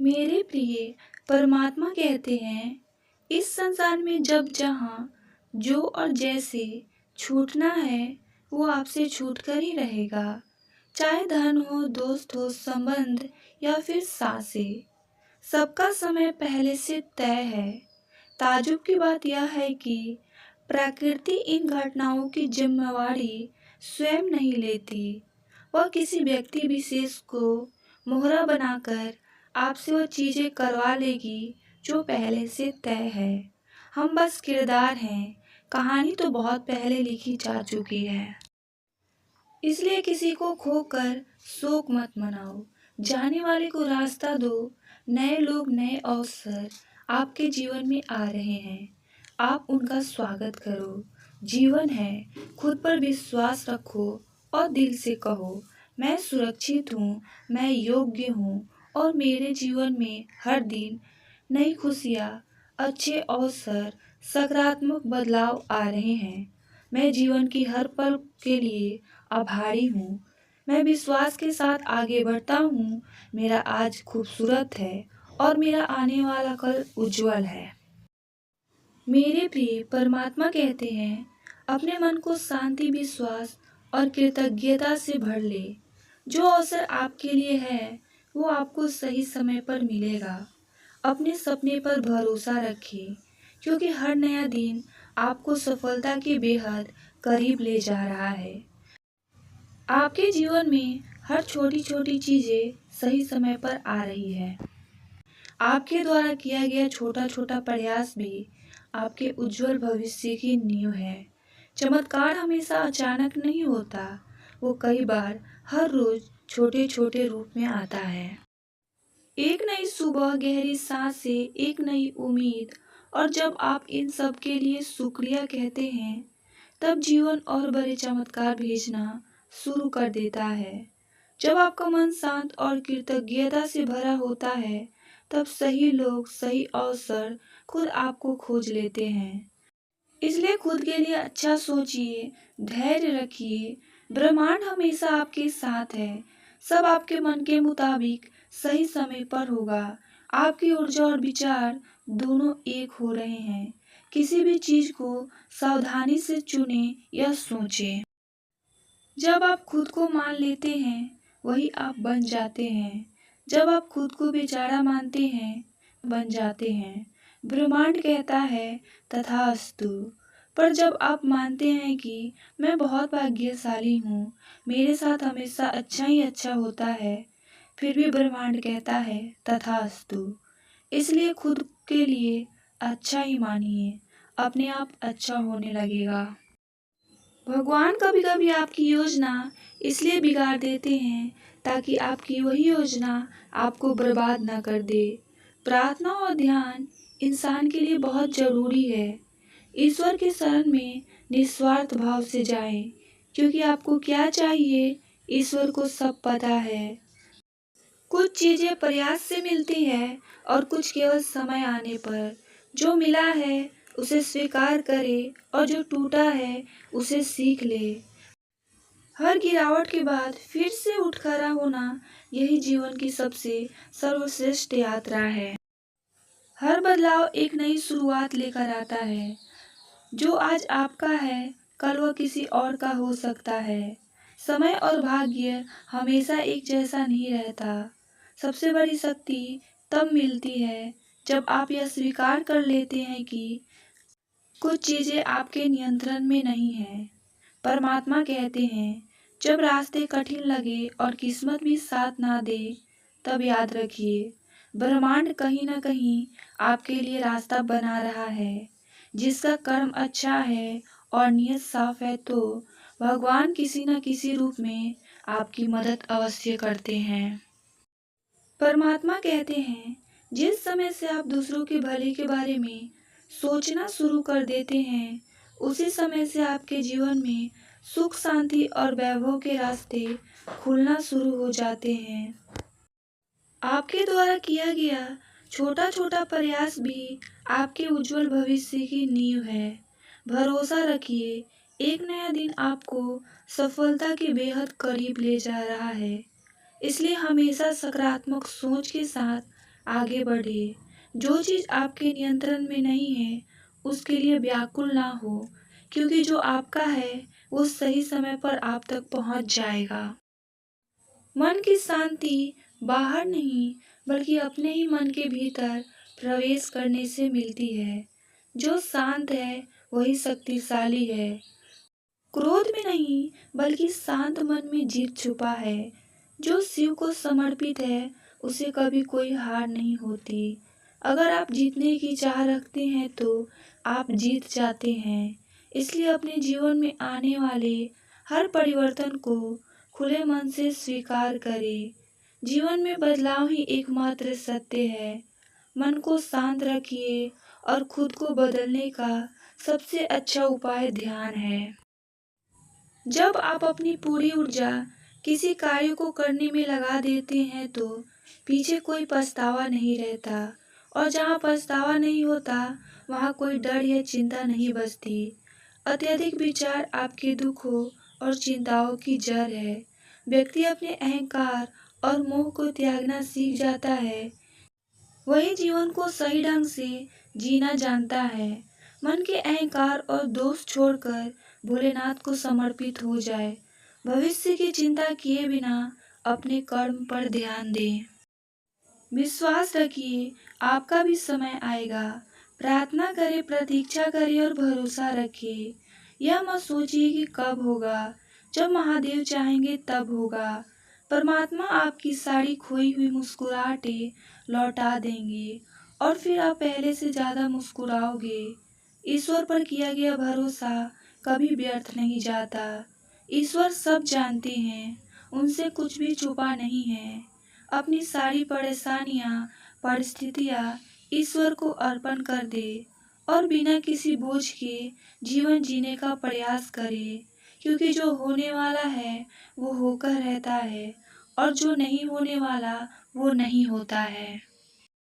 मेरे प्रिय, परमात्मा कहते हैं, इस संसार में जब जहाँ जो और जैसे छूटना है वो आपसे छूट कर ही रहेगा। चाहे धन हो, दोस्त हो, संबंध या फिर सांसें, सबका समय पहले से तय है। ताज्जुब की बात यह है कि प्रकृति इन घटनाओं की जिम्मेवारी स्वयं नहीं लेती। वह किसी व्यक्ति विशेष को मोहरा बनाकर आपसे वो चीजें करवा लेगी जो पहले से तय है। हम बस किरदार हैं, कहानी तो बहुत पहले लिखी जा चुकी है। इसलिए किसी को खोकर शोक मत मनाओ, जाने वाले को रास्ता दो। नए लोग, नए अवसर आपके जीवन में आ रहे हैं, आप उनका स्वागत करो। जीवन है, खुद पर विश्वास रखो और दिल से कहो, मैं सुरक्षित हूँ, मैं योग्य हूँ और मेरे जीवन में हर दिन नई खुशियाँ, अच्छे अवसर, सकारात्मक बदलाव आ रहे हैं। मैं जीवन की हर पल के लिए आभारी हूँ। मैं विश्वास के साथ आगे बढ़ता हूँ। मेरा आज खूबसूरत है और मेरा आने वाला कल उज्जवल है। मेरे प्रिय, परमात्मा कहते हैं, अपने मन को शांति, विश्वास और कृतज्ञता से भर ले। जो अवसर आपके लिए है वो आपको सही समय पर मिलेगा। अपने सपने पर भरोसा रखिए, क्योंकि हर नया दिन आपको सफलता के बेहद करीब ले जा रहा है। आपके जीवन में हर छोटी छोटी चीजें सही समय पर आ रही है। आपके द्वारा किया गया छोटा छोटा प्रयास भी आपके उज्जवल भविष्य की नींव है। चमत्कार हमेशा अचानक नहीं होता, वो कई बार हर रोज छोटे छोटे रूप में आता है। एक नई सुबह, गहरी सांसें, एक नई उम्मीद, और जब आप इन सब के लिए शुक्रिया कहते हैं तब जीवन और बड़े चमत्कार भेजना शुरू कर देता है। जब आपका मन शांत और कृतज्ञता से भरा होता है तब सही लोग, सही अवसर खुद आपको खोज लेते हैं। इसलिए खुद के लिए अच्छा सोचिए, धैर्य रखिए। ब्रह्मांड हमेशा आपके साथ है। सब आपके मन के मुताबिक सही समय पर होगा। आपकी ऊर्जा और विचार दोनों एक हो रहे हैं। किसी भी चीज को सावधानी से चुनें या सोचें। जब आप खुद को मान लेते हैं वही आप बन जाते हैं। जब आप खुद को बेचारा मानते हैं बन जाते हैं। ब्रह्मांड कहता है तथास्तु। पर जब आप मानते हैं कि मैं बहुत भाग्यशाली हूँ, मेरे साथ हमेशा अच्छा ही अच्छा होता है, फिर भी ब्रह्मांड कहता है तथास्तु। इसलिए खुद के लिए अच्छा ही मानिए, अपने आप अच्छा होने लगेगा। भगवान कभी कभी आपकी योजना इसलिए बिगाड़ देते हैं ताकि आपकी वही योजना आपको बर्बाद ना कर दे। प्रार्थना और ध्यान इंसान के लिए बहुत जरूरी है। ईश्वर के शरण में निस्वार्थ भाव से जाएं, क्योंकि आपको क्या चाहिए ईश्वर को सब पता है। कुछ चीजें प्रयास से मिलती है और कुछ केवल समय आने पर। जो मिला है उसे स्वीकार करे और जो टूटा है उसे सीख ले। हर गिरावट के बाद फिर से उठ खड़ा होना, यही जीवन की सबसे सर्वश्रेष्ठ यात्रा है। हर बदलाव एक नई शुरुआत लेकर आता है। जो आज आपका है कल वह किसी और का हो सकता है। समय और भाग्य हमेशा एक जैसा नहीं रहता। सबसे बड़ी शक्ति तब मिलती है जब आप यह स्वीकार कर लेते हैं कि कुछ चीजें आपके नियंत्रण में नहीं है। परमात्मा कहते हैं, जब रास्ते कठिन लगे और किस्मत भी साथ ना दे तब याद रखिए, ब्रह्मांड कहीं ना कहीं आपके लिए रास्ता बना रहा है। जिसका कर्म अच्छा है और नियत साफ है तो भगवान किसी न किसी रूप में आपकी मदद अवश्य करते हैं। परमात्मा कहते हैं, जिस समय से आप दूसरों के भले के बारे में सोचना शुरू कर देते हैं उसी समय से आपके जीवन में सुख, शांति और वैभव के रास्ते खुलना शुरू हो जाते हैं। आपके द्वारा किया गया छोटा छोटा प्रयास भी आपके उज्जवल भविष्य की नींव है। भरोसा रखिए, एक नया दिन आपको सफलता के बेहद करीब ले जा रहा है। इसलिए हमेशा सकारात्मक सोच के साथ आगे बढ़े। जो चीज़ आपके नियंत्रण में नहीं है, उसके लिए व्याकुल ना हो, क्योंकि जो आपका है, वो सही समय पर आप तक पहुंच जाएगा। मन की शांति बाहर नहीं, बल्कि अपने ही मन के भीतर प्रवेश करने से मिलती है। जो शांत है, वही शक्तिशाली है। क्रोध में नहीं, बल्कि शांत मन में जीत छुपा है। जो शिव को समर्पित है, उसे कभी कोई हार नहीं होती। अगर आप जीतने की चाह रखते हैं तो आप जीत जाते हैं। इसलिए अपने जीवन में आने वाले हर परिवर्तन को खुले मन से स्वीकार करें। जीवन में बदलाव ही एकमात्र सत्य है। मन को शांत रखिए और खुद को बदलने का सबसे अच्छा उपाय ध्यान है। जब आप अपनी पूरी ऊर्जा किसी कार्य को करने में लगा देते हैं तो पीछे कोई पछतावा नहीं रहता, और जहाँ पछतावा नहीं होता, वहाँ कोई डर या चिंता नहीं बचती। अत्यधिक विचार आपके दुखों और चिंताओं की जड़ है। व्यक्ति अपने अहंकार और मोह को त्यागना सीख जाता है, वही जीवन को सही ढंग से जीना जानता है। मन के अहंकार और दोष छोड़कर भोलेनाथ को समर्पित हो जाए। भविष्य की चिंता किए बिना अपने कर्म पर ध्यान दें। विश्वास रखिए, आपका भी समय आएगा। प्रार्थना करें, प्रतीक्षा करें और भरोसा रखिए। यह मत सोचिए कि कब होगा, जब महादेव चाहेंगे तब होगा। परमात्मा आपकी सारी खोई हुई मुस्कुराहटें लौटा देंगे, और फिर आप पहले से ज़्यादा मुस्कुराओगे। ईश्वर पर किया गया भरोसा कभी व्यर्थ नहीं जाता। ईश्वर सब जानते हैं, उनसे कुछ भी छुपा नहीं है। अपनी सारी परेशानियां, परिस्थितियां ईश्वर को अर्पण कर दे और बिना किसी बोझ के जीवन जीने का प्रयास करे, क्योंकि जो होने वाला है वो होकर रहता है, और जो नहीं होने वाला वो नहीं होता है।